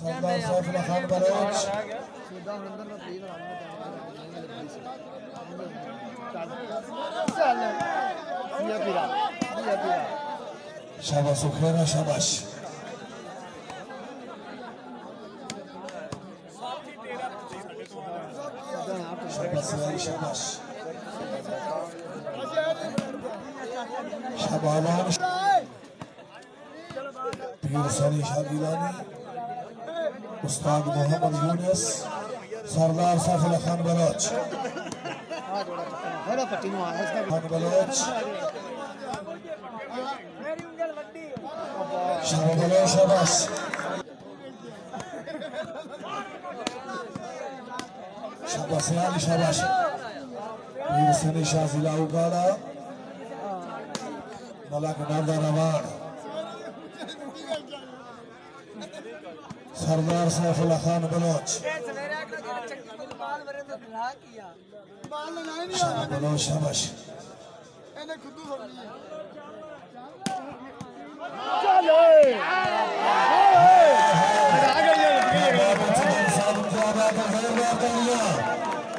सरदार Saifullah Khan Bloch शाबाश सुखेरा शाबाश शाबाश शाबाश पीर सनी शागिलानी उस्ताद मोहम्मद यूनुस सरदार सैफुल्लाह खान बलोच खान बलोच शाबाश शाबाश शाबाश पीर सनी शाह जिला उगाड़ा मलक नादा रवान सरदार सैफुल्लाह खान बलोच बलोच शाबाश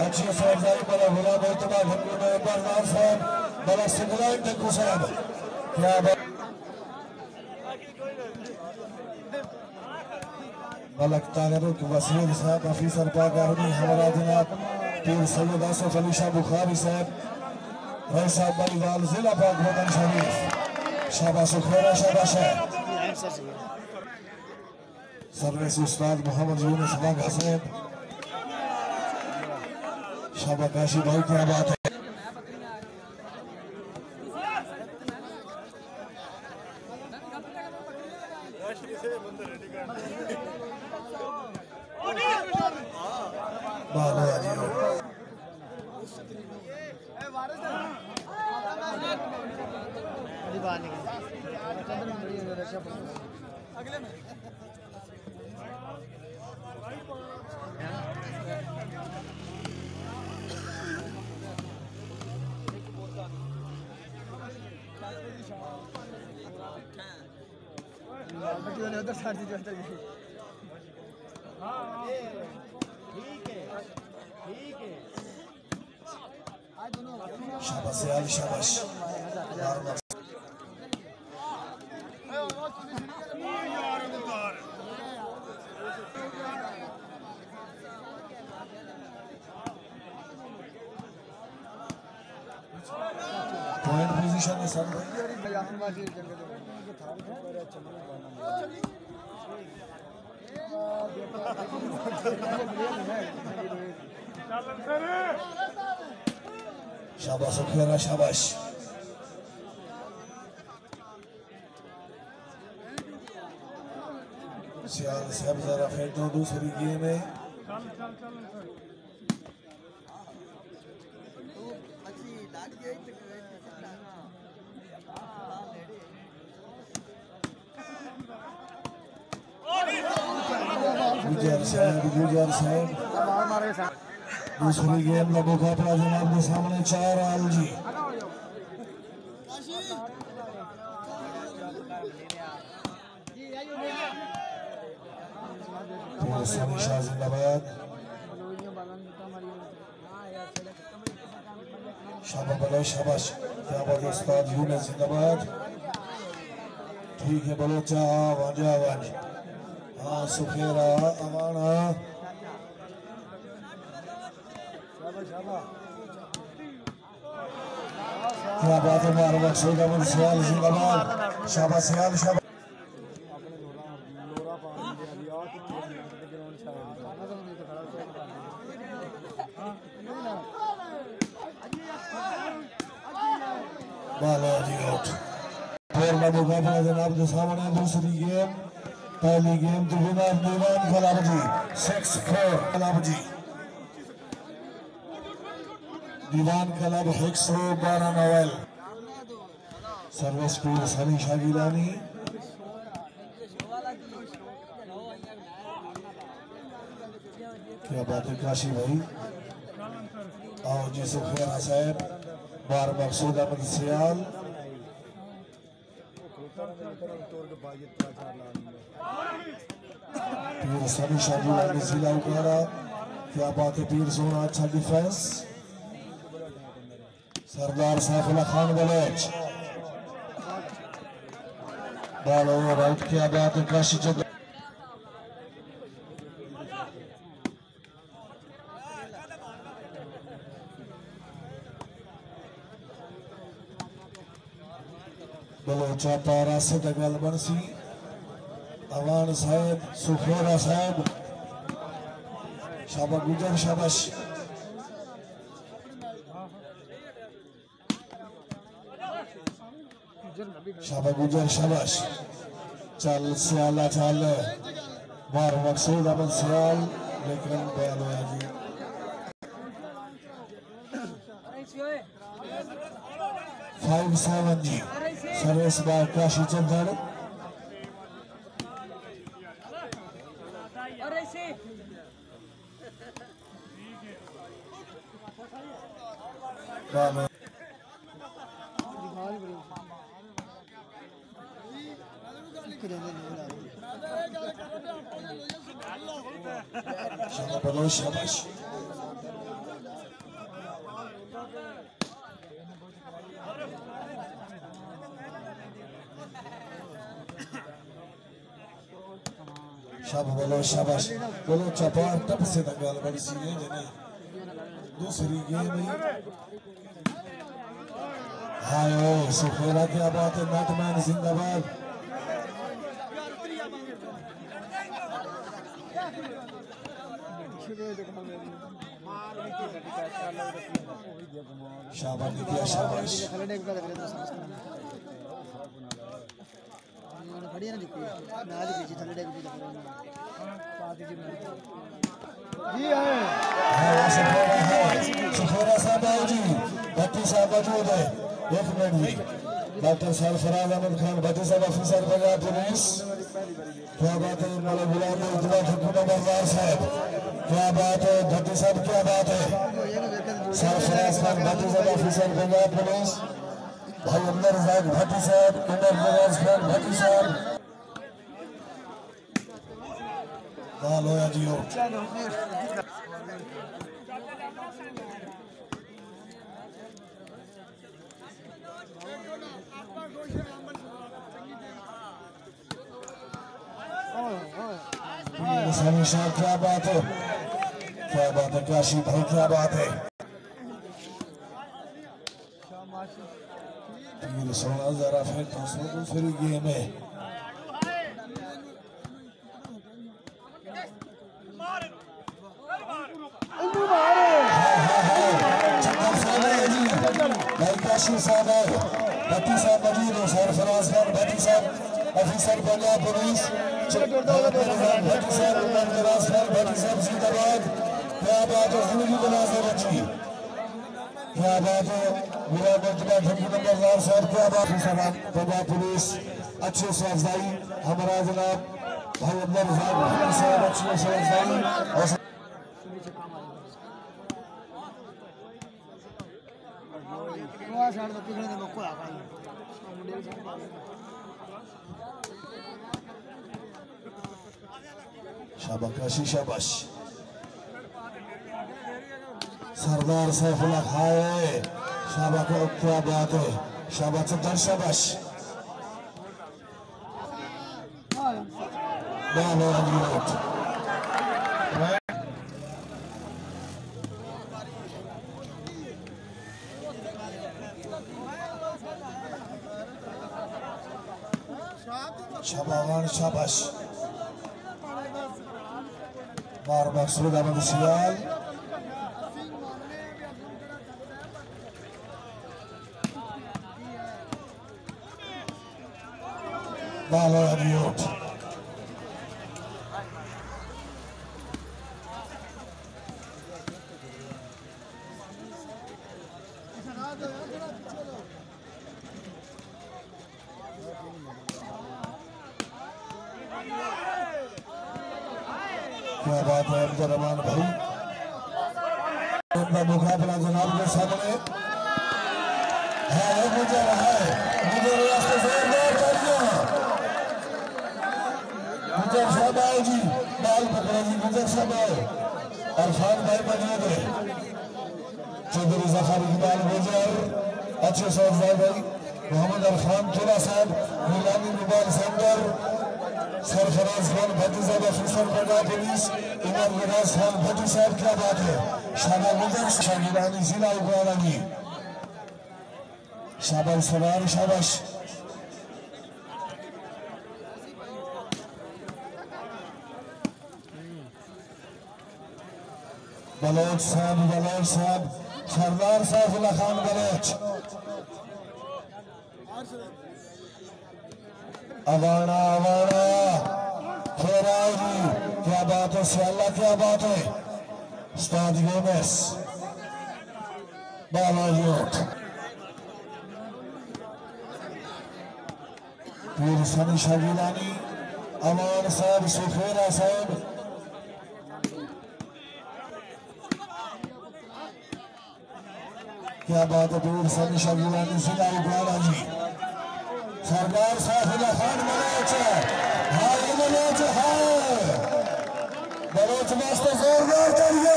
अच्छी सरदारी बला गुलाम इत्तबा बरदार साहब बला सिंगलाइन टेकू साहब क्या मलक तागरुक वसीम साहब ऑफिसर बागारनी हमारा जनाब पीर सैयद आसफ अली शाह बुखारी साहब रईस साहब बलीवाल जिला बागवतन शरीफ शाबाश खुरा शाबाश सरवैस उस्ताद मोहम्मद यूनुस बागा साहब शाबाश काशी भाई क्या बात है शाबाश यार शाबाश पॉइंट पोजीशन है सर शाबाश खेरा शाबाश सियाल साहब जरा फिर दो दूसरी गेम है गुजर साहब दूसरी गेम का मुकाबला जनाब के सामने 4 आल जी जिंदाबाद शाबाश बलोच शाबाश क्या बात है उस्ताद यूनुस जिंदाबाद ठीक है बलोचा वाजा वाज हाँ सुखेरा अमाना क्या बात है मार मकसूद अमन सियाल जिंदाबाद शाबाश सियाल शाबाश बाला जी आउट फिर मुकाबला जनाब के सामने दूसरी गेम पहली गेम तो विनर दीवान खलाब जी 6-4 खलाब जी दीवान क्लब हिक्सो 12 नवल सर्विस पीर सनी शागिलानी क्या बात है काशी भाई आओ जी सुखेरा साहब बार मकसूद अहमद सियाल पीर सभी शादी ने जिला उकाड़ा। क्या बात है पीर सोना, अच्छा defence. Sardar Saifullah Khan Baloch ball over out. क्या बात है काशी जगह बलोचा पारा से दगल बनसी अवान साहब सुखेरा साहब शाबा गुजर शाबाश। शाबा गुजर शाबाश। चल सियाला चल मार मकसूद अमन सियाल लेकिन बयान होया जी। 5-7 जी सर्विस बार काशी चंदर शाबाश। शाबाश बोलो चपार टप से दंगल बड़ी सी है जने दूसरी गेम में हायो सुखेरा। क्या बात है नटमैन जिंदाबाद। शाबाश निकिया शाबाश। बढ़िया ना दिखी ना दिखी थल्ले डेग भी दिख रहा है जी है सुखेरा साहब जी भट्टी साहब मौजूद है। 1 मिनट जी डॉक्टर सरफराज अहमद खान भट्टी साहब ऑफिसर पंजाब पुलिस। क्या बात है मौलाना गुलाम मुस्तफा ठकुर नंबरदार साहब। क्या बात है भट्टी साहब क्या बात है। सरफराज खान भट्टी साहब ऑफिसर पंजाब पुलिस। भाई अमर रजाक भट्टी साहब उमर नवाज खान भट्टी साहब बॉल होया जी हो। साहब क्या बात है, क्या बात है काशी भाई क्या बात है। सोना जरा फिर दूसरी गेम है। काशी साहब भट्टी साहब मौजूद है। सरफराज खान भट्टी साहब ऑफिसर पंजाब पुलिस। भट्टी साहब नवाज खान भट्टी साहब जिंदाबाद। क्या बात है जिंदगी बनाते बच्ची। क्या बात है गुलाम मुस्तफा ठकुर नंबरदार साहब। क्या बात है सलाम पंजाब पुलिस। अच्छे से अफजाई हमारा जनाब भाई अब्दुल रज़ाक साहब अच्छे से अफजाई। शाबाश काशी शाबाश। सरदार सैफुल्लाह खाए शाबाश को क्या बात है। शाबाश चंदर शाबाश। शाबाश शाबाश। मार मकसूद अहमद सियाल। बालो अभियोट क्या बात है अब्दुल रहमान भाई। उनका मुकाबला जनाब के सामने है। मुझे रास्ते से मुझे शाबाश जी। मैनेजर साहब आए अरफान भाई मौजूद है चौधरी जफर इकबाल गुजर अच्छे सौजदार भाई मोहम्मद अरफान तुरा साहब नीलामी मोबाइल सेंटर सरफराज खान भट्टी साहब ऑफिसर पंजाब पुलिस इमाम निवाज खान भट्टी साहब क्या बात है शाबाश मुजर शागिरानी जिला उगारानी शाबाश सवार शाबाश बलोच साहब सरदार सैफुल्लाह खान बलोच अवाना फेराई क्या बात है सियाला क्या बात है उस्ताद यूनुस बाला यूथ पीर सनी शागिरानी अमान साहब सुफेरा साहब क्या बात है पीर सनी शागिरानी जिला उगाड़ा जी सरदार सैफुल्लाह खान बलोच हाय बलोच मस्त जोरदार करिए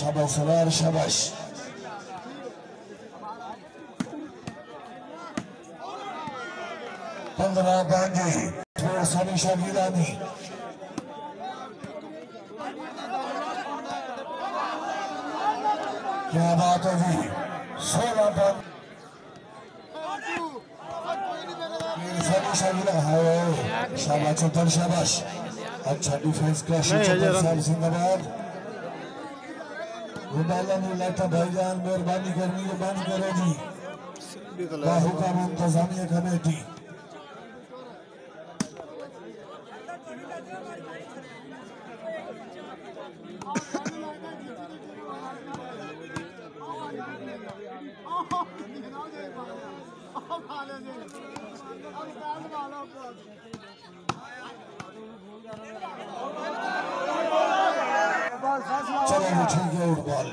शाबाश सवार शाबाश पंद्रह बांझी पीर सनी शागिरानी क्या बात है जी 16 पर शाबाश चौधर शाबाश अच्छा डिफेंस का जिंदाबाद भाईजान मेहरबानी करनी है बंद करो जी बाहू का इंतजामिया कमेटी चलो ठीक है उठ बॉल